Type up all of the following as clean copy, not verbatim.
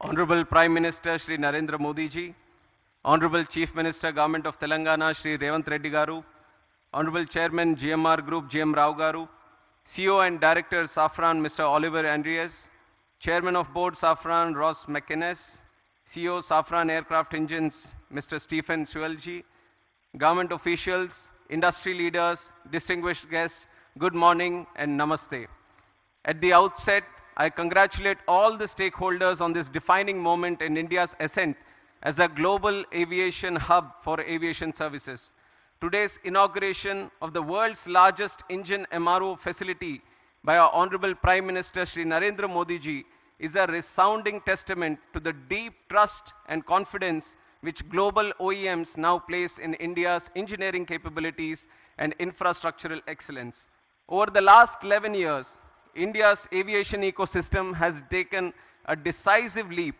Honorable Prime Minister Shri Narendra Modi ji, Honorable Chief Minister Government of Telangana Shri Revanth Reddy garu, Honorable Chairman GMR Group GM Rao garu, CEO and Director Safran Mr. Oliver Andreas, Chairman of Board Safran Ross McInnes, CEO Safran Aircraft Engines Mr. Stephen Suelji, government officials, industry leaders, distinguished guests, good morning and namaste. At the outset, I congratulate all the stakeholders on this defining moment in India's ascent as a global aviation hub for aviation services. Today's inauguration of the world's largest engine MRO facility by our Honorable Prime Minister Shri Narendra Modi ji is a resounding testament to the deep trust and confidence which global OEMs now place in India's engineering capabilities and infrastructural excellence. Over the last 11 years, India's aviation ecosystem has taken a decisive leap,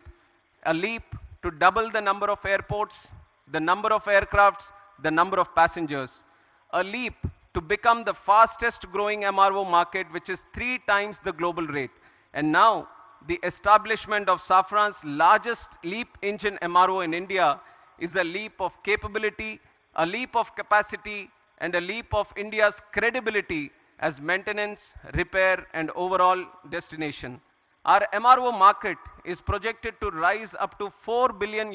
a leap to double the number of airports, the number of aircrafts, the number of passengers, a leap to become the fastest growing MRO market, which is 3 times the global rate. And now, the establishment of Safran's largest LEAP engine MRO in India is a leap of capability, a leap of capacity, and a leap of India's credibility as maintenance, repair, and overall destination. Our MRO market is projected to rise up to $4 billion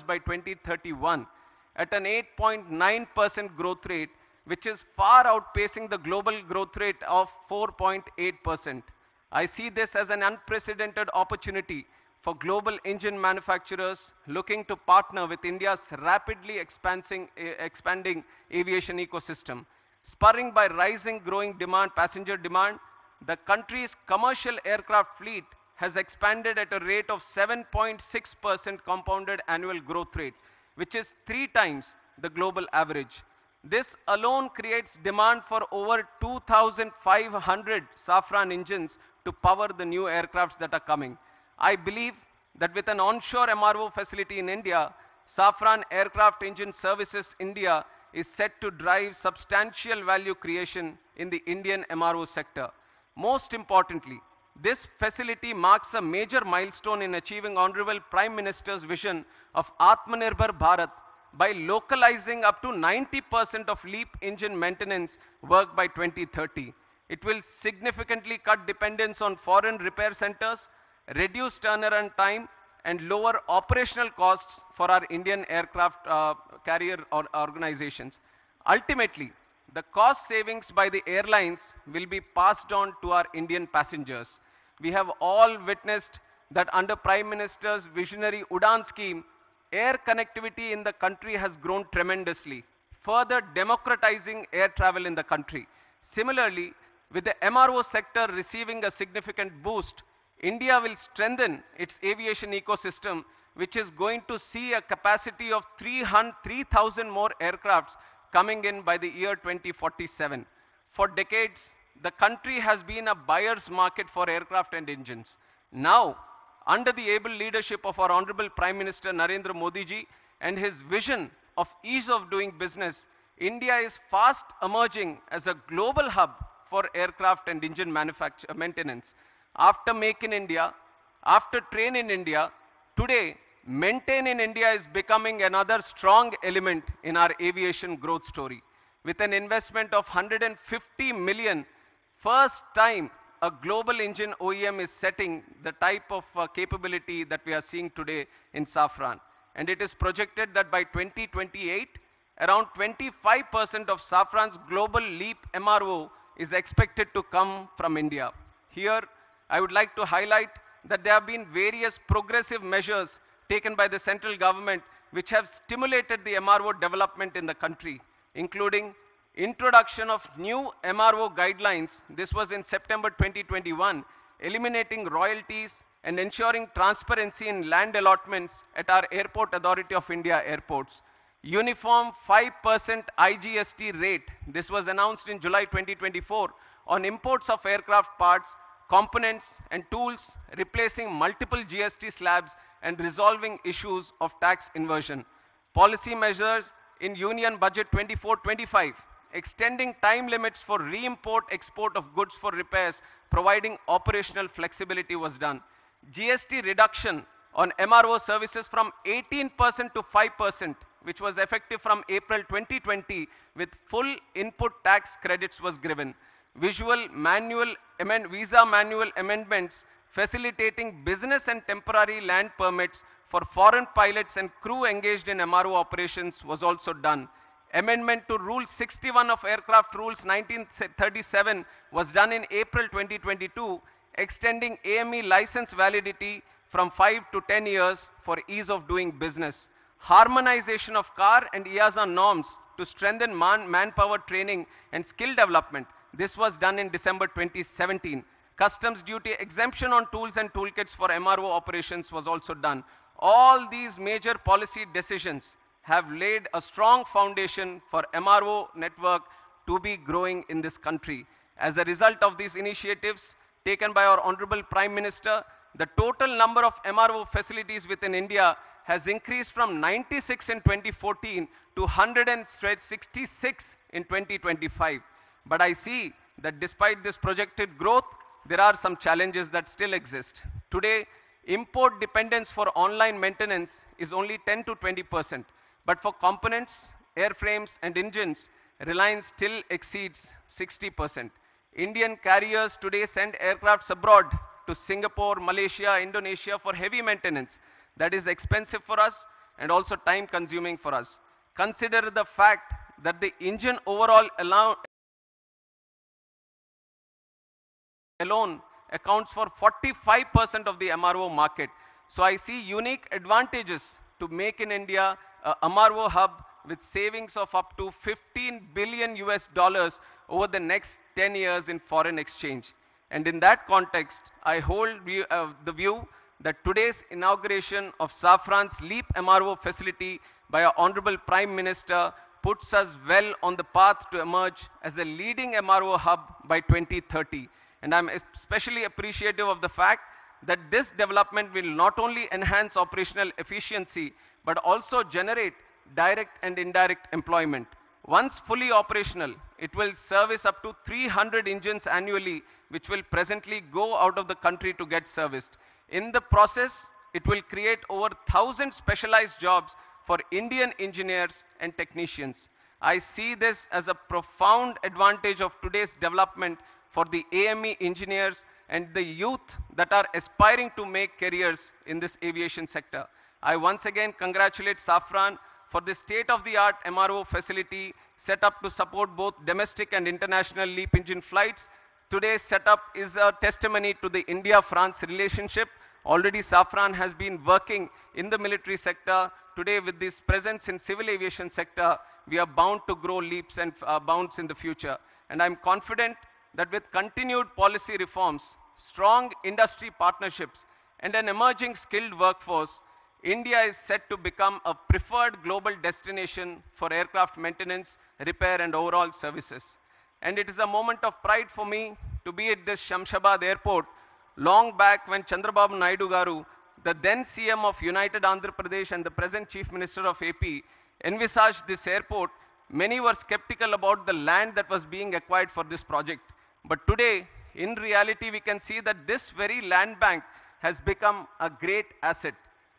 by 2031 at an 8.9% growth rate, which is far outpacing the global growth rate of 4.8%. I see this as an unprecedented opportunity for global engine manufacturers looking to partner with India's rapidly expanding aviation ecosystem. Spurring by rising growing demand, passenger demand, the country's commercial aircraft fleet has expanded at a rate of 7.6% compounded annual growth rate, which is 3 times the global average. This alone creates demand for over 2,500 Safran engines to power the new aircrafts that are coming. I believe that with an onshore MRO facility in India, Safran Aircraft Engine Services India is set to drive substantial value creation in the Indian MRO sector. Most importantly, this facility marks a major milestone in achieving Honorable Prime Minister's vision of Atmanirbhar Bharat by localizing up to 90% of LEAP engine maintenance work by 2030. It will significantly cut dependence on foreign repair centers, reduce turnaround time, and lower operational costs for our Indian aircraft carrier organizations. Ultimately, the cost savings by the airlines will be passed on to our Indian passengers. We have all witnessed that under Prime Minister's visionary UDAN scheme, air connectivity in the country has grown tremendously, further democratizing air travel in the country. Similarly, with the MRO sector receiving a significant boost, India will strengthen its aviation ecosystem, which is going to see a capacity of 3,000 more aircrafts coming in by the year 2047. For decades, the country has been a buyer's market for aircraft and engines. Now, under the able leadership of our Honorable Prime Minister Narendra Modi ji and his vision of ease of doing business, India is fast emerging as a global hub for aircraft and engine maintenance. After Make in India, after Train in India, today Maintain in India is becoming another strong element in our aviation growth story. With an investment of 150 million, first time a global engine OEM is setting the type of capability that we are seeing today in Safran. And it is projected that by 2028, around 25% of Safran's global LEAP MRO is expected to come from India. Here, I would like to highlight that there have been various progressive measures taken by the central government which have stimulated the MRO development in the country, including introduction of new MRO guidelines. This was in September 2021, eliminating royalties and ensuring transparency in land allotments at our Airport Authority of India airports. Uniform 5% IGST rate, this was announced in July 2024, on imports of aircraft parts, components and tools, replacing multiple GST slabs and resolving issues of tax inversion. Policy measures in Union Budget 24-25, extending time limits for re-import-export of goods for repairs, providing operational flexibility was done. GST reduction on MRO services from 18% to 5%, which was effective from April 2020, with full input tax credits was given. Visa manual amendments facilitating business and temporary land permits for foreign pilots and crew engaged in MRO operations was also done. Amendment to Rule 61 of Aircraft Rules 1937 was done in April 2022, extending AME license validity from 5 to 10 years for ease of doing business. Harmonization of CAR and EASA norms to strengthen manpower training and skill development. This was done in December 2017. Customs duty exemption on tools and toolkits for MRO operations was also done. All these major policy decisions have laid a strong foundation for MRO network to be growing in this country. As a result of these initiatives taken by our Honorable Prime Minister, the total number of MRO facilities within India has increased from 96 in 2014 to 166 in 2025. But I see that despite this projected growth, there are some challenges that still exist. Today, import dependence for online maintenance is only 10 to 20%. But for components, airframes and engines, reliance still exceeds 60%. Indian carriers today send aircrafts abroad to Singapore, Malaysia, Indonesia for heavy maintenance. That is expensive for us and also time consuming for us. Consider the fact that the engine overall alone accounts for 45% of the MRO market. So I see unique advantages to make in India a MRO hub with savings of up to $15 billion over the next 10 years in foreign exchange. And in that context, I hold the view that today's inauguration of Safran's LEAP MRO facility by our Honorable Prime Minister puts us well on the path to emerge as a leading MRO hub by 2030. And I'm especially appreciative of the fact that this development will not only enhance operational efficiency, but also generate direct and indirect employment. Once fully operational, it will service up to 300 engines annually, which will presently go out of the country to get serviced. In the process, it will create over 1,000 specialized jobs for Indian engineers and technicians. I see this as a profound advantage of today's development for the AME engineers and the youth that are aspiring to make careers in this aviation sector. I once again congratulate Safran for the state-of-the-art MRO facility set up to support both domestic and international LEAP engine flights. Today's setup is a testimony to the India-France relationship. Already Safran has been working in the military sector. Today, with this presence in civil aviation sector, we are bound to grow leaps and bounds in the future. And I'm confident that with continued policy reforms, strong industry partnerships, and an emerging skilled workforce, India is set to become a preferred global destination for aircraft maintenance, repair, and overall services. And it is a moment of pride for me to be at this Shamshabad airport. Long back when Chandrababu Naidu Garu, the then CM of United Andhra Pradesh and the present Chief Minister of AP, envisaged this airport, many were skeptical about the land that was being acquired for this project. But today, in reality, we can see that this very land bank has become a great asset.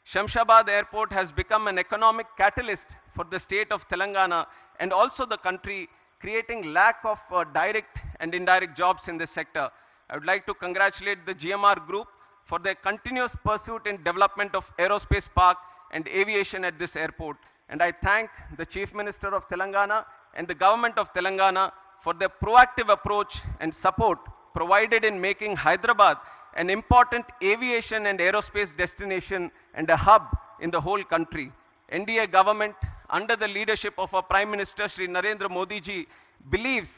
Shamshabad Airport has become an economic catalyst for the state of Telangana and also the country, creating lack of direct and indirect jobs in this sector. I would like to congratulate the GMR Group for their continuous pursuit in development of aerospace park and aviation at this airport. And I thank the Chief Minister of Telangana and the government of Telangana for their proactive approach and support provided in making Hyderabad an important aviation and aerospace destination and a hub in the whole country. NDA government, under the leadership of our Prime Minister Shri Narendra Modi ji, believes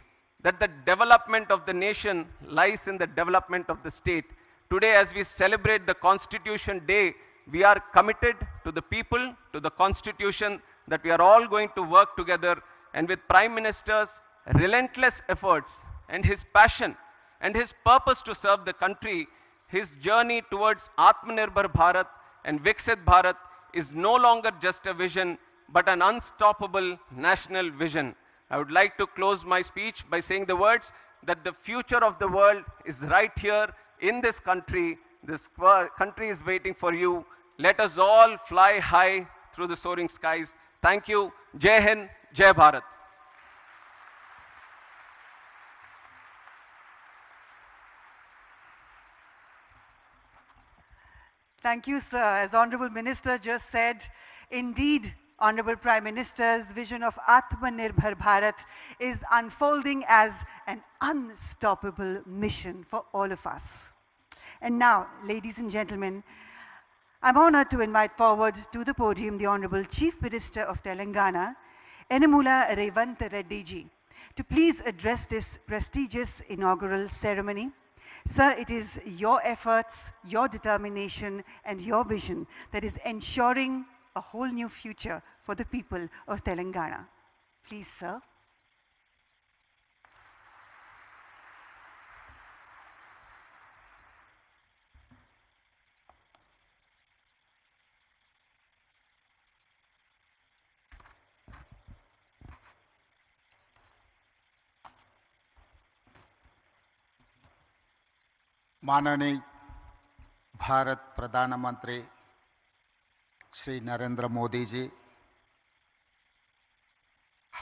that the development of the nation lies in the development of the state. Today, as we celebrate the Constitution Day, we are committed to the people, to the Constitution, that we are all going to work together, and with Prime Minister's relentless efforts and his passion and his purpose to serve the country, his journey towards Atmanirbhar Bharat and Viksit Bharat is no longer just a vision, but an unstoppable national vision. I would like to close my speech by saying the words that the future of the world is right here in this country. This country is waiting for you. Let us all fly high through the soaring skies. Thank you. Jai Hind, Jai Bharat. Thank you, sir. As Honorable Minister just said, indeed, Honorable Prime Minister's vision of Atmanirbhar Bharat is unfolding as an unstoppable mission for all of us. And now, ladies and gentlemen, I'm honored to invite forward to the podium the Honorable Chief Minister of Telangana, Enamula Revanth Reddy ji, to please address this prestigious inaugural ceremony. Sir, it is your efforts, your determination, and your vision that is ensuring a whole new future for the people of Telangana. Please, sir. माननीय भारत प्रधानमंत्री श्री नरेंद्र मोदी जी,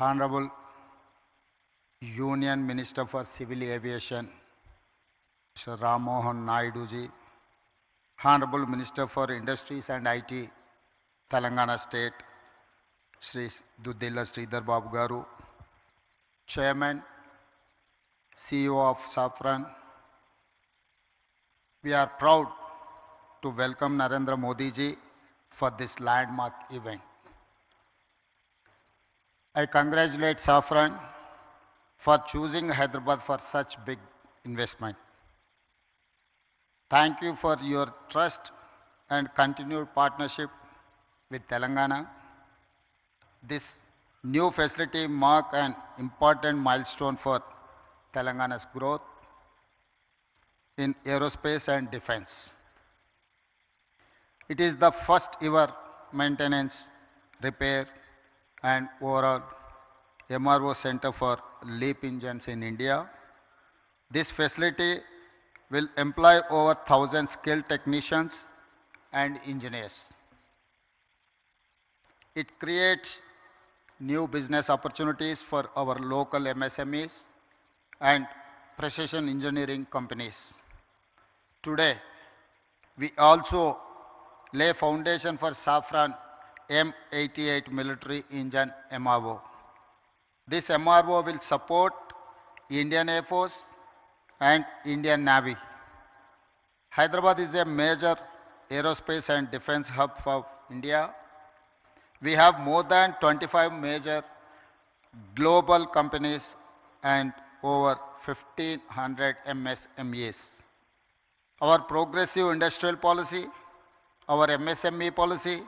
Honorable Union Minister for Civil Aviation Mr. Ram Mohan Naidu ji, Honorable Minister for Industries and IT Telangana State Shri Duddilla Sridhar Babu Garu, Chairman CEO of Safran. We are proud to welcome Narendra Modi ji for this landmark event. I congratulate Safran for choosing Hyderabad for such big investment. Thank you for your trust and continued partnership with Telangana. This new facility marks an important milestone for Telangana's growth in aerospace and defense. It is the first ever maintenance, repair and overall MRO center for LEAP engines in India. This facility will employ over 1,000 skilled technicians and engineers. It creates new business opportunities for our local MSMEs and precision engineering companies. Today, we also lay foundation for Safran M88 military engine MRO. This MRO will support Indian Air Force and Indian Navy. Hyderabad is a major aerospace and defense hub for India. We have more than 25 major global companies and over 1,500 MSMEs. Our progressive industrial policy, our MSME policy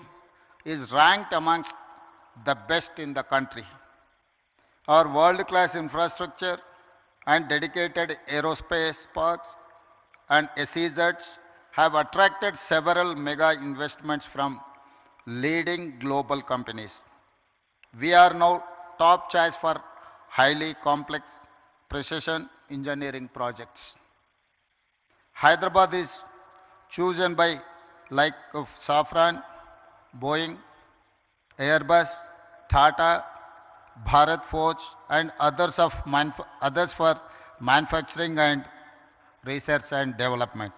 is ranked amongst the best in the country. Our world-class infrastructure and dedicated aerospace parks and SEZs have attracted several mega investments from leading global companies. We are now top choice for highly complex precision engineering projects. Hyderabad is chosen by like of Safran, Boeing, Airbus, Tata, Bharat Forge and others for manufacturing and research and development.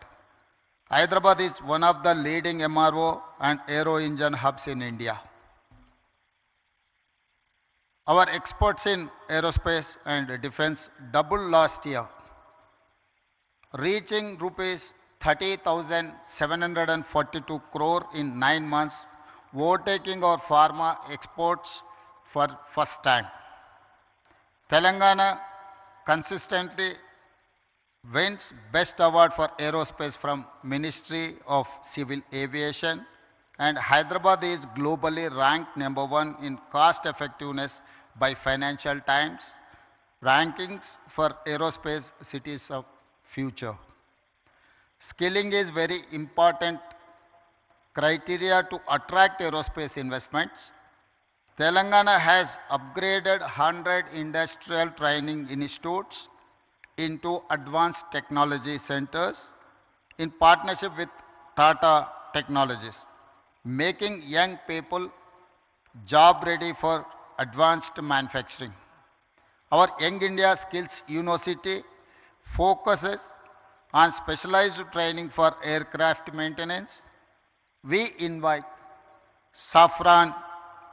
Hyderabad is one of the leading MRO and aero engine hubs in India. Our exports in aerospace and defense doubled last year, reaching rupees 30,742 crore in 9 months, overtaking our pharma exports for first time. Telangana consistently wins Best Award for Aerospace from Ministry of Civil Aviation, and Hyderabad is globally ranked #1 in cost effectiveness by Financial Times rankings for aerospace cities of future. Skilling is very important criteria to attract aerospace investments. Telangana has upgraded 100 industrial training institutes into advanced technology centers in partnership with Tata Technologies. making young people job ready for advanced manufacturing. Our Young India Skills University focuses on specialized training for aircraft maintenance. We invite Safran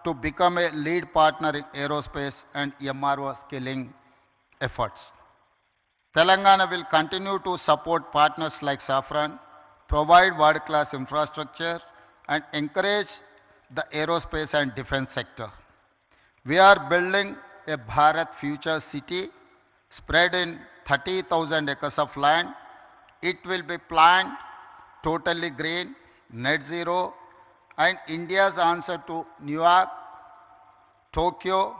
to become a lead partner in aerospace and MRO skilling efforts. Telangana will continue to support partners like Safran, provide world-class infrastructure, and encourage the aerospace and defense sector. We are building a Bharat Future City spread in 30,000 acres of land. It will be planned totally green, net zero, and India's answer to New York, Tokyo,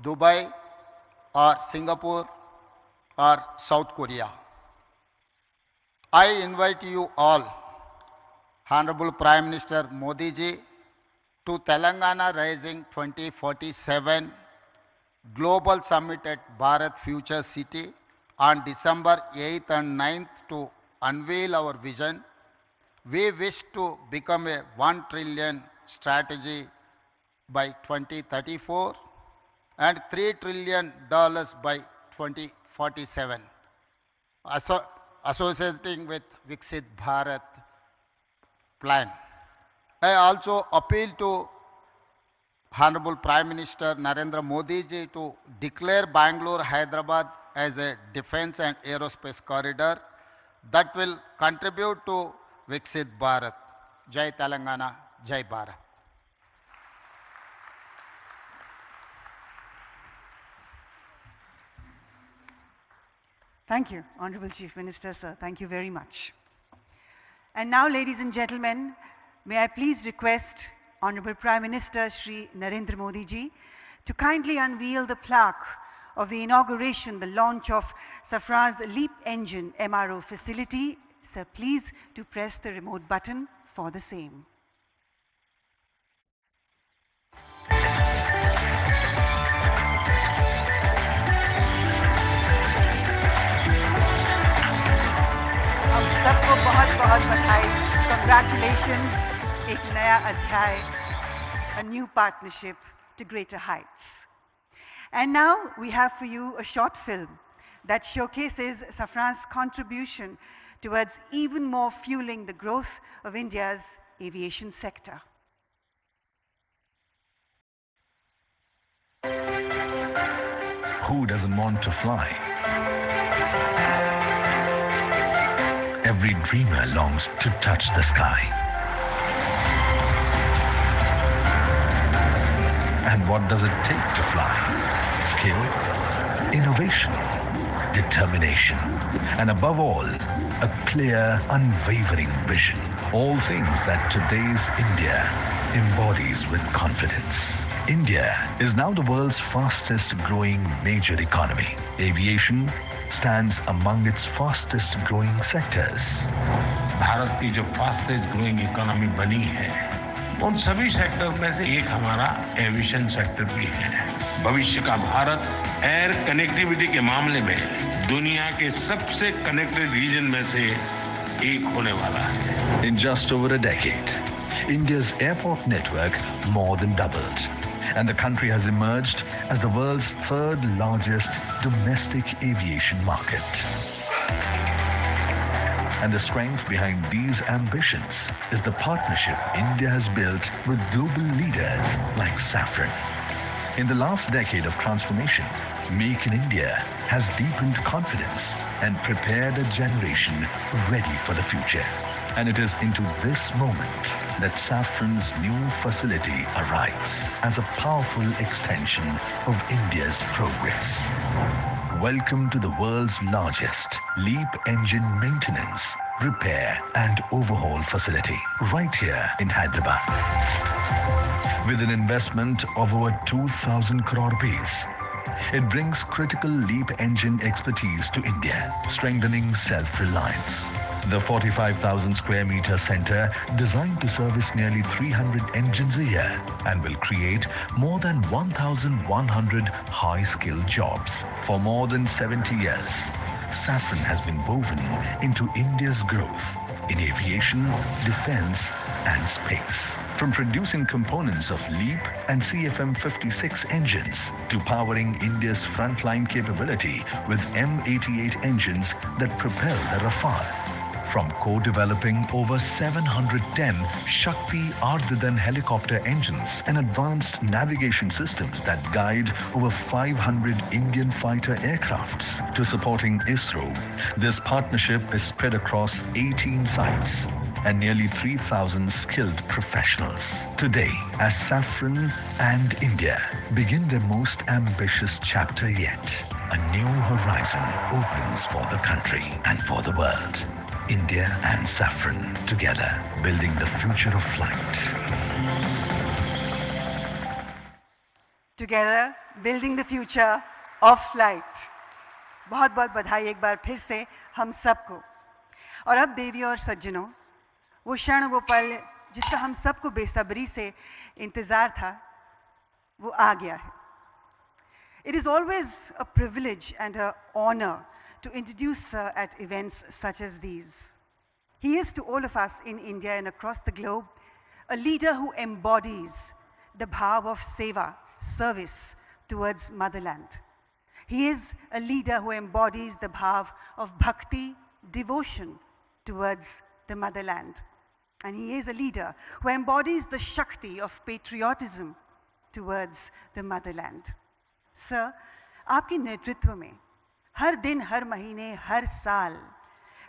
Dubai, or Singapore, or South Korea. I invite you all, Honorable Prime Minister Modi ji, to Telangana Rising 2047 Global Summit at Bharat Future City on December 8th and 9th to unveil our vision. We wish to become a $1 trillion strategy by 2034 and $3 trillion by 2047, associating with Viksit Bharat plan. I also appeal to Honorable Prime Minister Narendra Modi ji to declare Bangalore, Hyderabad as a defense and aerospace corridor that will contribute to Viksit Bharat. Jai Telangana, Jai Bharat. Thank you, Honorable Chief Minister, sir. Thank you very much. And now, ladies and gentlemen, may I please request Honorable Prime Minister Shri Narendra Modi ji to kindly unveil the plaque of the inauguration, the launch of Safran's LEAP Engine MRO facility. Sir, please to press the remote button for the same. आप सबको बहुत-बहुत बधाई. Congratulations. एक नया अध्याय, a new partnership to greater heights. And now we have for you a short film that showcases Safran's contribution towards even more fueling the growth of India's aviation sector. Who doesn't want to fly? Every dreamer longs to touch the sky. And what does it take to fly? Skill, innovation, determination, and above all, a clear, unwavering vision. All things that today's India embodies with confidence. India is now the world's fastest growing major economy. Aviation stands among its fastest growing sectors. Bharat की जो fastest growing economy बनी है, उन सभी sector में से एक हमारा एविएशन सेक्टर भी है. भविष्य का भारत एयर कनेक्टिविटी के मामले में दुनिया के सबसे कनेक्टेड रीजन में से एक होने वाला है. In just over a decade, India's airport network more than doubled, and the country has emerged as the world's third largest domestic aviation market. And the strength behind these ambitions is the partnership India has built with global leaders like Safran. In the last decade of transformation, Make in India has deepened confidence and prepared a generation ready for the future. And it is into this moment that Safran's new facility arrives as a powerful extension of India's progress. Welcome to the world's largest LEAP engine maintenance, repair and overhaul facility right here in Hyderabad. With an investment of over 2,000 crore rupees, it brings critical LEAP engine expertise to India, strengthening self-reliance. The 45,000 square meter center, designed to service nearly 300 engines a year, and will create more than 1,100 high-skilled jobs. For more than 70 years, Safran has been woven into India's growth in aviation, defense and space. From producing components of LEAP and CFM56 engines to powering India's frontline capability with M88 engines that propel the Rafale. From co-developing over 710 Shakti Ardhadan helicopter engines and advanced navigation systems that guide over 500 Indian fighter aircrafts to supporting ISRO, this partnership is spread across 18 sites and nearly 3,000 skilled professionals. Today, as Safran and India begin their most ambitious chapter yet, a new horizon opens for the country and for the world. India and Safran together, building the future of flight. Together, building the future of flight. बहुत बहुत बधाई एक बार फिर से हम सबको। और अब देवी और सज्जनों, वो क्षण वो पल जिसका हम सबको बेसब्री से इंतजार था, वो आ गया है। It is always a privilege and an honor to introduce Sir at events such as these. He is to all of us in India and across the globe a leader who embodies the bhav of seva, service towards motherland. He is a leader who embodies the bhav of bhakti, devotion towards the motherland. And he is a leader who embodies the shakti of patriotism towards the motherland. Sir, आपके नेतृत्व में हर दिन, हर महीने, हर साल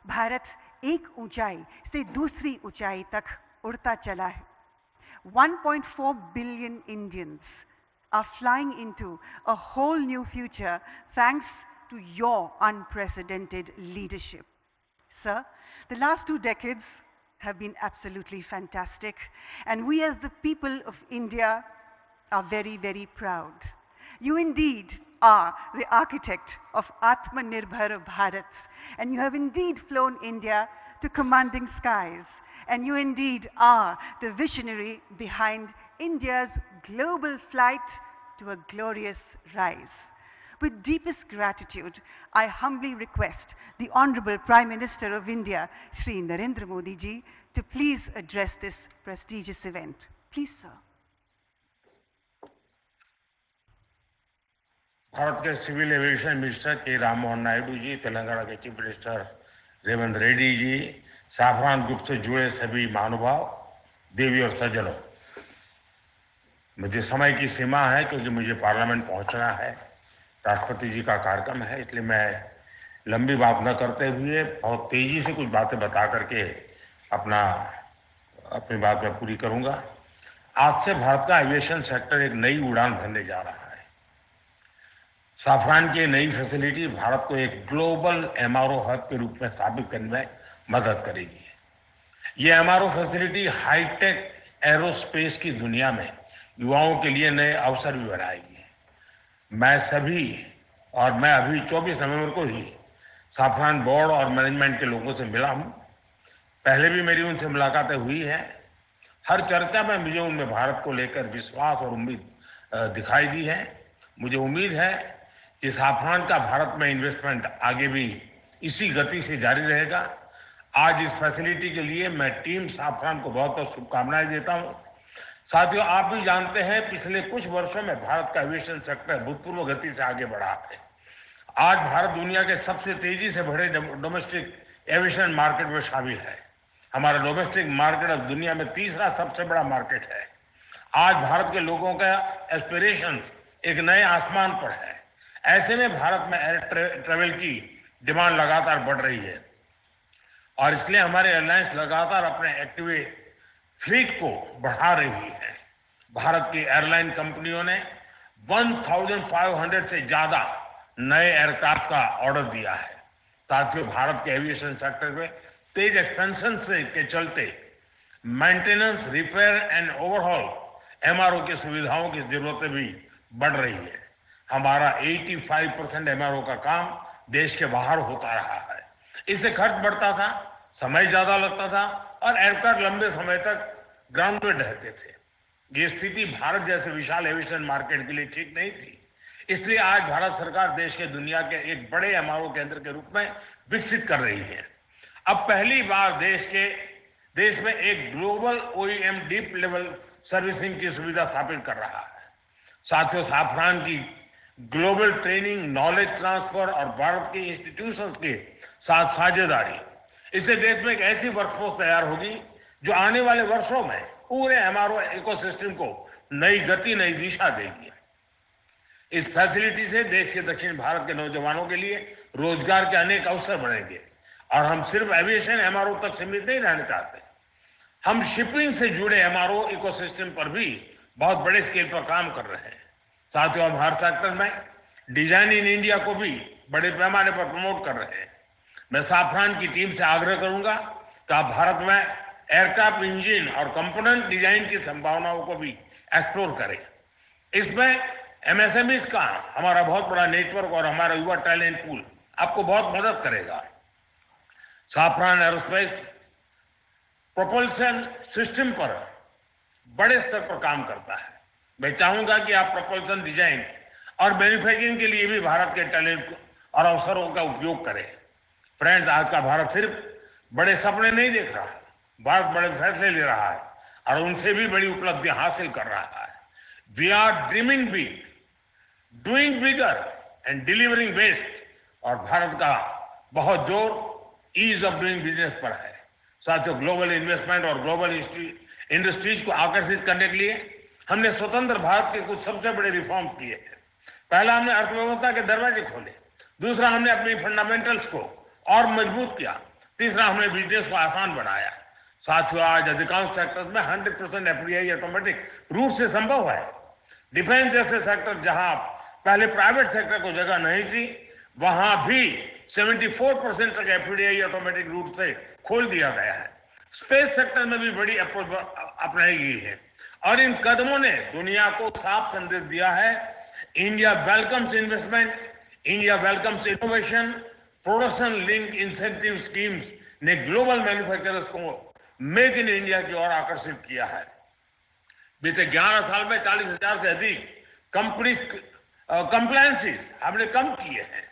भारत एक ऊंचाई से दूसरी ऊंचाई तक उड़ता चला है। 1.4 billion Indians are flying into a whole new future thanks to your unprecedented leadership. Sir, the last 2 decades have been absolutely fantastic, and we as the people of India are very, very proud. You indeed are the architect of Atmanirbhar Bharat, and you have indeed flown India to commanding skies, and you indeed are the visionary behind India's global flight to a glorious rise. With deepest gratitude, I humbly request the Honorable Prime Minister of India, Shri Narendra Modi ji, to please address this prestigious event. Please, sir. Bharat के civil aviation minister के राम मोहन नायडू जी, तेलंगाना के chief minister Revanth Reddy ji, Safran group से जुड़े सभी महानुभाव, देवी और सज्जनों, मुझे समय की सीमा है क्योंकि मुझे पार्लियामेंट पहुंचना है, राष्ट्रपति जी का कार्यक्रम है, इसलिए मैं लंबी बात न करते हुए बहुत तेजी से कुछ बातें बता करके अपनी बात मैं पूरी करूंगा। आज से भारत का एविएशन सेक्टर एक नई उड़ान भरने जा रहा है। साफरान की नई फैसिलिटी भारत को एक ग्लोबल एमआरओ हब के रूप में स्थापित करने में मदद करेगी। ये एमआरओ फैसिलिटी हाईटेक एरोस्पेस की दुनिया में युवाओं के लिए नए अवसर भी बनाएगी। मैं अभी 24 नवंबर को ही साफरान बोर्ड और मैनेजमेंट के लोगों से मिला हूं। पहले भी मेरी उनसे मुलाकातें हुई हैं। हर चर्चा में मुझे उनमें भारत को लेकर विश्वास और उम्मीद दिखाई दी है। मुझे उम्मीद है कि साफरान का भारत में इन्वेस्टमेंट आगे भी इसी गति से जारी रहेगा। आज इस फैसिलिटी के लिए मैं टीम साफरान को बहुत बहुत शुभकामनाएं देता हूं। साथियों, आप भी जानते हैं पिछले कुछ वर्षों में भारत का एविएशन सेक्टर भूतपूर्व गति से आगे बढ़ा है। आज भारत दुनिया के सबसे तेजी से बढ़े डोमेस्टिक एविएशन मार्केट में शामिल है। हमारा डोमेस्टिक मार्केट अब दुनिया में तीसरा सबसे बड़ा मार्केट है। आज भारत के लोगों का एस्पिरेशंस एक नए आसमान पर है। ऐसे में भारत में एयर ट्रेवल की डिमांड लगातार बढ़ रही है और इसलिए हमारे एयरलाइंस लगातार अपने एक्टिव फ्लीट को बढ़ा रही है। भारत की एयरलाइन कंपनियों ने 1500 से ज्यादा नए एयरक्राफ्ट का ऑर्डर दिया है। साथियों, भारत के एविएशन सेक्टर में तेज एक्सपेंशन के चलते maintenance, repair and overhaul MRO की सुविधाओं की जरूरतें भी बढ़ रही है। हमारा 85% एमआरओ का काम देश के बाहर होता रहा है। इससे खर्च बढ़ता था, समय ज्यादा लगता था और एयरक्राफ्ट लंबे समय तक ग्राउंड में रहते थे। ये स्थिति भारत जैसे विशाल एविएशन मार्केट के लिए ठीक नहीं थी। इसलिए आज भारत सरकार देश के दुनिया के एक बड़े एमआरओ केंद्र के रूप में विकसित कर रही है। अब पहली बार देश के देश में एक global OEM deep level servicing की सुविधा स्थापित कर रहा है। साथियों, साफरान की ग्लोबल ट्रेनिंग, नॉलेज ट्रांसफर और भारत के इंस्टीट्यूशंस के साथ साझेदारी, इससे देश में एक ऐसी वर्कफोर्स तैयार होगी जो आने वाले वर्षों में पूरे एमआरओ इकोसिस्टम को नई गति, नई दिशा देगी। इस फैसिलिटी से देश के दक्षिण भारत के नौजवानों के लिए रोजगार के अनेक अवसर बढ़ेंगे और हम सिर्फ एविएशन एमआरओ तक सीमित नहीं रहना चाहते। हम शिपिंग से जुड़े एमआरओ इकोसिस्टम पर भी बहुत बड़े स्केल पर काम कर रहे हैं। साथियों, हम हर सेक्टर में डिजाइन इन इंडिया को भी बड़े पैमाने पर प्रमोट कर रहे हैं। मैं साफरान की टीम से आग्रह करूंगा कि आप भारत में एयरक्राफ्ट इंजन और कंपोनेंट डिजाइन की संभावनाओं को भी एक्सप्लोर करें। इसमें एमएसएमईज का हमारा बहुत बड़ा नेटवर्क और हमारा युवा टैलेंट पूल आपको बहुत मदद करेगा। साफरान एरोस्पेस प्रोपल्शन सिस्टम पर बड़े स्तर पर काम करता है। मैं चाहूंगा कि आप प्रोपल्शन डिजाइन और मैन्युफैक्चरिंग के लिए भी भारत के टैलेंट और अवसरों का उपयोग करें। फ्रेंड्स, आज का भारत सिर्फ बड़े सपने नहीं देख रहा है, भारत बड़े फैसले ले रहा है और उनसे भी बड़ी उपलब्धियां हासिल कर रहा है। We are dreaming big, doing bigger and delivering best. और भारत का बहुत जोर ईज ऑफ डूइंग बिजनेस पर है। साथियों, ग्लोबल इन्वेस्टमेंट और ग्लोबल इंडस्ट्रीज को आकर्षित करने के लिए हमने स्वतंत्र भारत के कुछ सबसे बड़े रिफॉर्म्स किए हैं। पहला, हमने अर्थव्यवस्था के दरवाजे खोले। दूसरा, हमने अपनी फंडामेंटल्स को और मजबूत किया। तीसरा, हमने बिजनेस को आसान बनाया। साथियों, आज अधिकांश सेक्टर्स में 100% एफडीआई ऑटोमेटिक रूट से संभव है। डिफेंस जैसे सेक्टर जहां पहले प्राइवेट सेक्टर को जगह नहीं थी, वहां भी 74% तक एफडीआई ऑटोमेटिक रूट से खोल दिया गया है। स्पेस सेक्टर में भी बड़ी अप्रोच अपनाई गई है और इन कदमों ने दुनिया को साफ संदेश दिया है, India welcomes investment, India welcomes innovation. Production link incentive schemes ने ग्लोबल मैन्युफैक्चरर्स को मेक इन इंडिया की ओर आकर्षित किया है। बीते 11 साल में 40,000 से अधिक कंप्लायंसेस हमने कम किए हैं।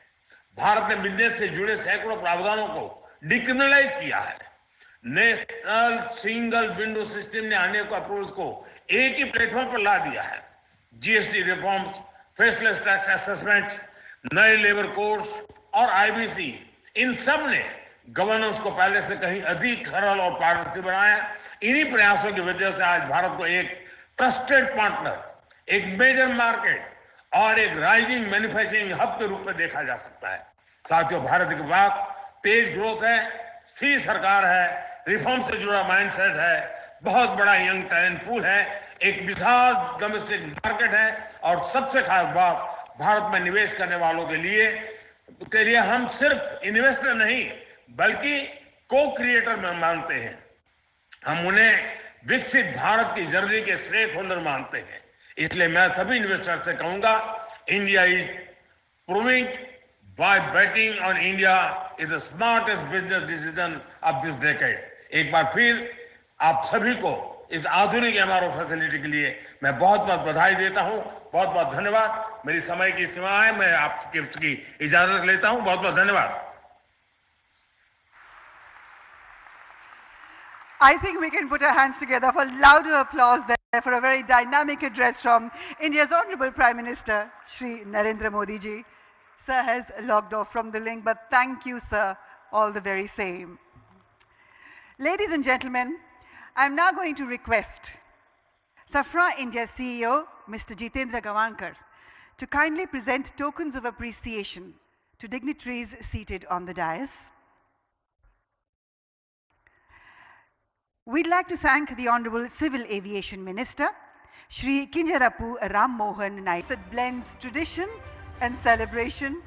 भारत ने बिजनेस से जुड़े सैकड़ों प्रावधानों को डिक्रिमिनलाइज किया है। नेशनल सिंगल विंडो सिस्टम ने अनेक अप्रूवल्स को एक ही प्लेटफॉर्म पर ला दिया है। GST reforms, faceless tax assessments, नए लेबर कोड्स और आईबीसी, इन सब ने गवर्नेंस को पहले से कहीं अधिक सरल और पारदर्शी बनाया। इन्हीं प्रयासों की वजह से आज भारत को एक ट्रस्टेड पार्टनर, एक मेजर मार्केट और एक राइजिंग मैन्युफैक्चरिंग हब के रूप में देखा जा सकता है। साथियों, भारत के पास तेज ग्रोथ है, स्थिर सरकार है, रिफॉर्म से जुड़ा माइंडसेट है, बहुत बड़ा यंग टैलेंट पूल है, एक विशाल डोमेस्टिक मार्केट है और सबसे खास बात, भारत में निवेश करने वालों के लिए हम सिर्फ इन्वेस्टर नहीं बल्कि को क्रिएटर में मानते हैं। हम उन्हें विकसित भारत की जर्नी के स्टेक होल्डर मानते हैं। इसलिए मैं सभी इन्वेस्टर से कहूंगा, India is proving by betting on India is the smartest business decision of this decade. एक बार फिर आप सभी को इस आधुनिक एमआरओ फैसिलिटी के लिए मैं बहुत बहुत बधाई देता हूं। बहुत बहुत धन्यवाद। मेरी समय की सीमा है, मैं आपकी इजाजत लेता हूं। बहुत बहुत धन्यवाद। I think we can put our hands together for louder applause there for a very dynamic address from India's Honorable Prime Minister, Shri Narendra Modi ji. Sir has logged off from the link, but thank you, sir, all the very same. Ladies and gentlemen, I'm now going to request Safran India CEO, Mr. Jitendra Gavankar, to kindly present tokens of appreciation to dignitaries seated on the dais. We'd like to thank the Honorable Civil Aviation Minister, Shri Kinjarapu Ram Mohan Naik, that blends tradition and celebration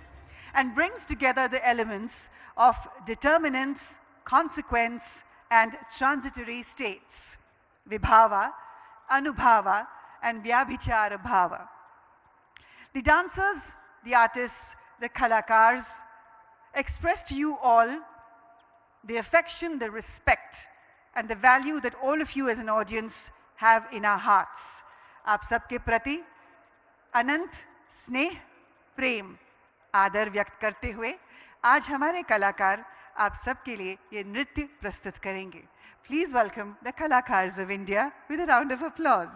and brings together the elements of determinants, consequence, and transitory states, Vibhava, Anubhava, and Vyabhichara Bhava. The dancers, the artists, the kalakars express to you all the affection, the respect, and the value that all of you as an audience have in our hearts. आप सबके प्रति अनंत स्नेह, प्रेम, आदर व्यक्त करते हुए आज हमारे कलाकार आप सबके लिए ये नृत्य प्रस्तुत करेंगे. Please welcome the Kalakars of India with a round of applause.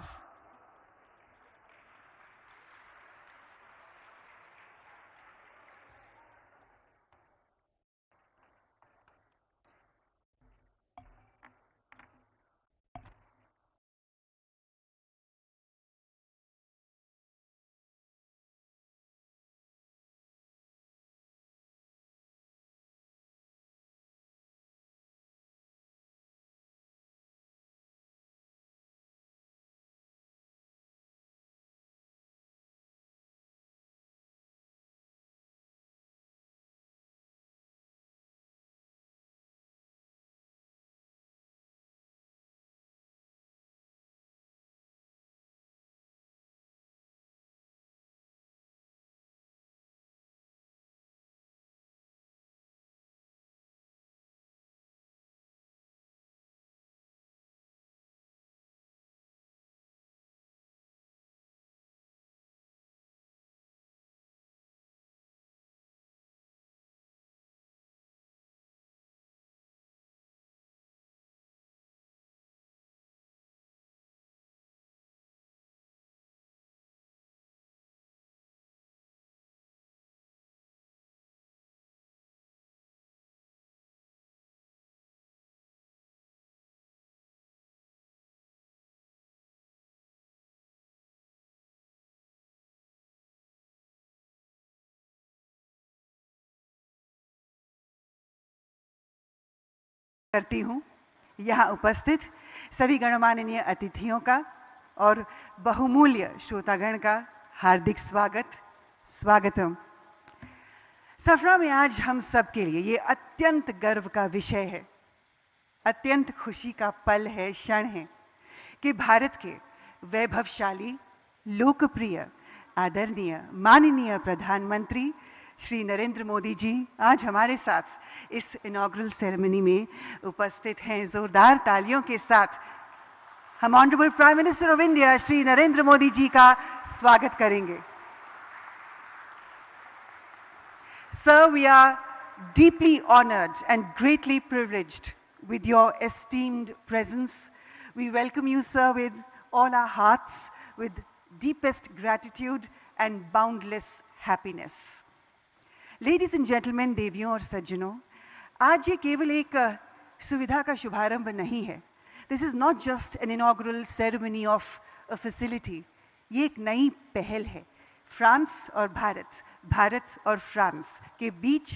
करती हूं यहां उपस्थित सभी गणमाननीय अतिथियों का और बहुमूल्य श्रोतागण का हार्दिक स्वागतम. सफरा में आज हम सब के लिए ये अत्यंत गर्व का विषय है, अत्यंत खुशी का पल है, क्षण है कि भारत के वैभवशाली, लोकप्रिय, आदरणीय, माननीय प्रधानमंत्री श्री नरेंद्र मोदी जी आज हमारे साथ इस इनॉग्रल सेरेमनी में उपस्थित हैं. जोरदार तालियों के साथ हम honourable prime minister of India Shri Narendra Modi ji का स्वागत करेंगे. Sir, we are deeply honored and greatly privileged with your esteemed presence. We welcome you, sir, with all our hearts, with deepest gratitude and boundless happiness. Ladies and gentlemen, देवियों और सज्जनों, आज ये केवल एक सुविधा का शुभारंभ नहीं है. This is not just an inaugural ceremony of a facility. ये एक नई पहल है. फ्रांस और भारत और फ्रांस के बीच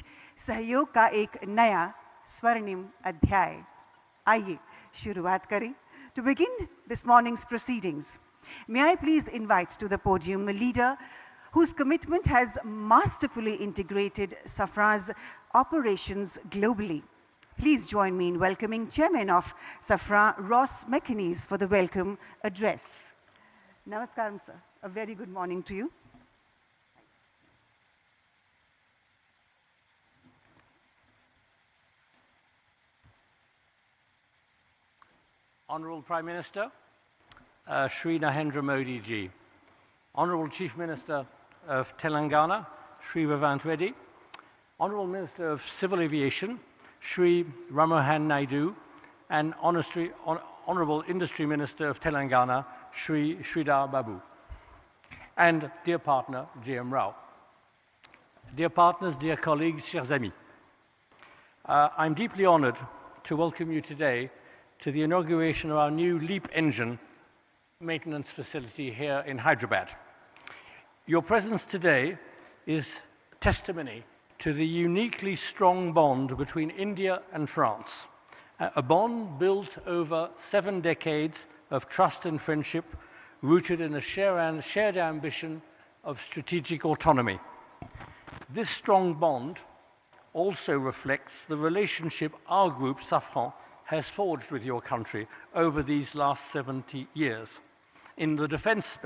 सहयोग का एक नया स्वर्णिम अध्याय. आइए शुरुआत करें. To begin this morning's proceedings, may I please invite to the podium a leader whose commitment has masterfully integrated Safra's operations globally. Please join me in welcoming Chairman of Safra, Ross McInnes, for the welcome address. Namaskaram, sir. A very good morning to you. Honourable Prime Minister, Shri Narendra Modi ji, Honourable Chief Minister of Telangana, Shri Revanth Reddy, Honourable Minister of Civil Aviation, Shri Ramohan Naidu, and Honourable Industry Minister of Telangana, Shri Sridhar Babu, and dear partner, GMR. Dear partners, dear colleagues, chers amis, I'm deeply honoured to welcome you today to the inauguration of our new LEAP Engine maintenance facility here in Hyderabad. Your presence today is testimony to the uniquely strong bond between India and France, a bond built over 7 decades of trust and friendship rooted in a shared ambition of strategic autonomy. This strong bond also reflects the relationship our group, Safran, has forged with your country over these last 70 years. In the defence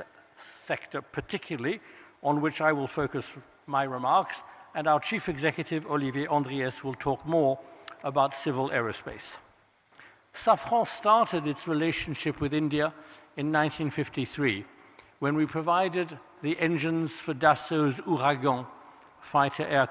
sector particularly, on which I will focus my remarks, and our Chief Executive, Olivier Andriès, will talk more about civil aerospace. Safran started its relationship with India in 1953, when we provided the engines for Dassault's Ouragan fighter aircraft.